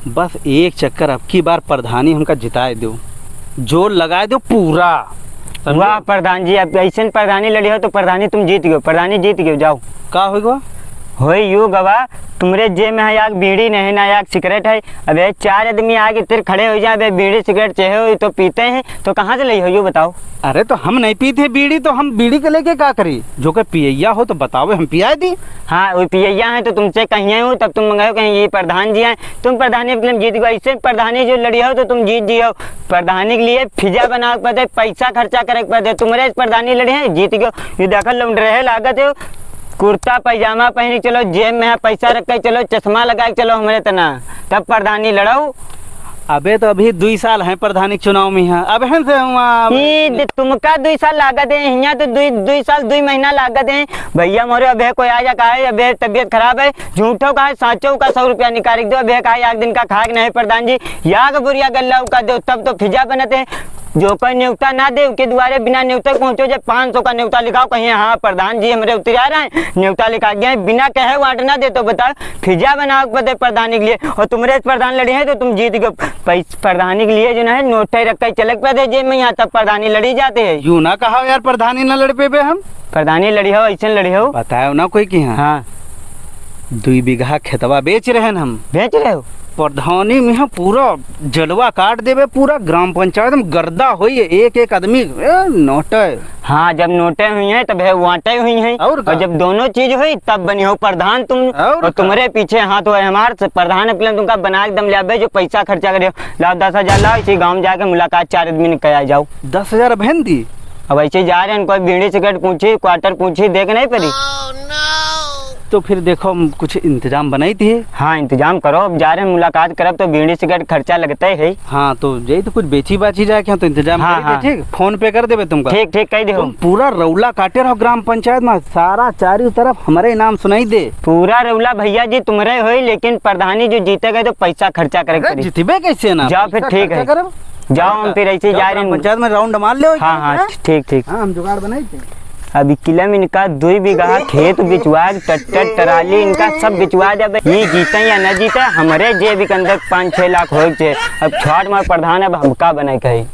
बस एक चक्कर अब की बार प्रधानी हमका जिताए दो, जोर लगाए दो पूरा। वाह प्रधान जी, अब ऐसे प्रधानी लड़ी हो तो प्रधानी तुम जीत गयो, प्रधानी जीत गयो। जाओ का होगा हो यू गवा तुम्हारे जेब में है याक बीड़ी नहीं ना याक सिगरेट है। अबे 4 आदमी आगे तेरे खड़े हो जाए, अबे बीड़ी सिगरेट चाहे हो तो पीते हैं तो कहाँ से ली हो यू बताओ। अरे तो हम नहीं पीते बीड़ी, तो हम बीड़ी के लेके क्या करी? जो कि पियैया हो तो बताओ, हम पिया दी। हाँ वो पियैया है तो तुमसे कहीं हूँ तब तुम मंगाओ कहीं ये प्रधान जी हैं, तुम प्रधानी मतलब जीत गए। इससे प्रधानी जो लड़ी हो तो तुम जीत जियो। प्रधानी के लिए फिजा बना के पड़े, पैसा खर्चा करे पड़े, तुम्हारे प्रधानी लड़े हैं जीत गयो। ये देखल रहे लागत है कुर्ता पैजामा पहन चलो, जेब में है पैसा रख के चलो, चश्मा लगा के चलो हमारे तना, तब प्रधानी लड़ाओ। अबे तो अभी 2 साल हैं प्रधानी चुनाव में है, अब हैं से तुमका 2 साल लागत है, यहाँ तो 2 साल 2 महीना लागत है। भैया मोरे अबे कोई आ जा कहा है अबे तबियत खराब है, झूठो का है साचो का 100 रुपया निकाल दो, अबे कहा एक दिन का खाक नहीं प्रधान जी, याग बुरिया गल्ला का दो तब तो फिजा बनते हैं। जो कोई न्योता ना दे उसके द्वारे बिना न्योता पहुंचो, जब 500 का न्योता लिखाओ कहीं हाँ प्रधान जी हमारे उतर आ रहे हैं, न्योता लिखा गया है, बिना कहे वाट ना दे तो बताओ फिजा बनाओ पते प्रधानी के लिए। और तुम्हारे प्रधान लड़ी है तो तुम जीत गए। प्रधानी के लिए जो है नोटे रख कर चलक पे जेब में, यहाँ तब प्रधानी लड़ी जाते हैं। यूं ना कहा यार प्रधानी ना लड़ पे हम प्रधानी लड़ी हो ऐसे लड़ी हो बताओ ना कोई की। हाँ 2 बीघा खेतवा बेच रहे हैं हम। बेच रहे हो? प्रधानी में हम पूरा जलवा काट देवे, पूरा ग्राम पंचायत में गर्दा हुई है, एक आदमी नोटे। हाँ जब नोटे हुई हैं तब है वाटे हुई हैं, और जब दोनों चीज हुई तब बनी हो प्रधान तुम। और तुम्हारे पीछे हाथ है हमारे प्रधान अपने तुमका बना के दम लिया जो पैसा खर्चा करे हो। लाओ 10,000 लाओ, इसी गाँव जाके मुलाकात 4 आदमी ने कहा जाओ। 10,000 बहन दी। अब ऐसे जा रहे हैं, कोई बीड़ी सिगरेट पूछी क्वार्टर पूछी देख नहीं पड़ी। तो फिर देखो कुछ इंतजाम बनाई थी। हाँ इंतजाम करो, अब जा रहे हैं मुलाकात करब तो बीड़ी सिगरेट खर्चा लगता है। हाँ तो यही तो कुछ बेची बाची जाए क्या तो इंतजाम। हाँ ठीक फोन पे कर देवे तुमका। ठीक ठीक कह दे। पूरा रौला काटे रहो ग्राम पंचायत में, सारा चारों तरफ हमारे नाम सुनाई दे। पूरा रौला भैया जी तुम्हारे हो, लेकिन प्रधानी जो जीतेगा तो पैसा खर्चा करे। जीतबे कैसे ना? जाओ फिर ठीक है, जाओ हम फिर ऐसे जा रहे हैं पंचायत में राउंड मार ले। हाँ हाँ ठीक ठीक। हाँ हम जुगाड़ बनाई थे। अभी किला में इनका 2 बीघा खेत बिचवा, ट्रैक्टर ट्राली इनका सब बिचवा जब ये जीते या न जीते हमारे जेब के अंदर 5-6 लाख हो। अब छठ मार प्रधान अब हमका बनाए कही।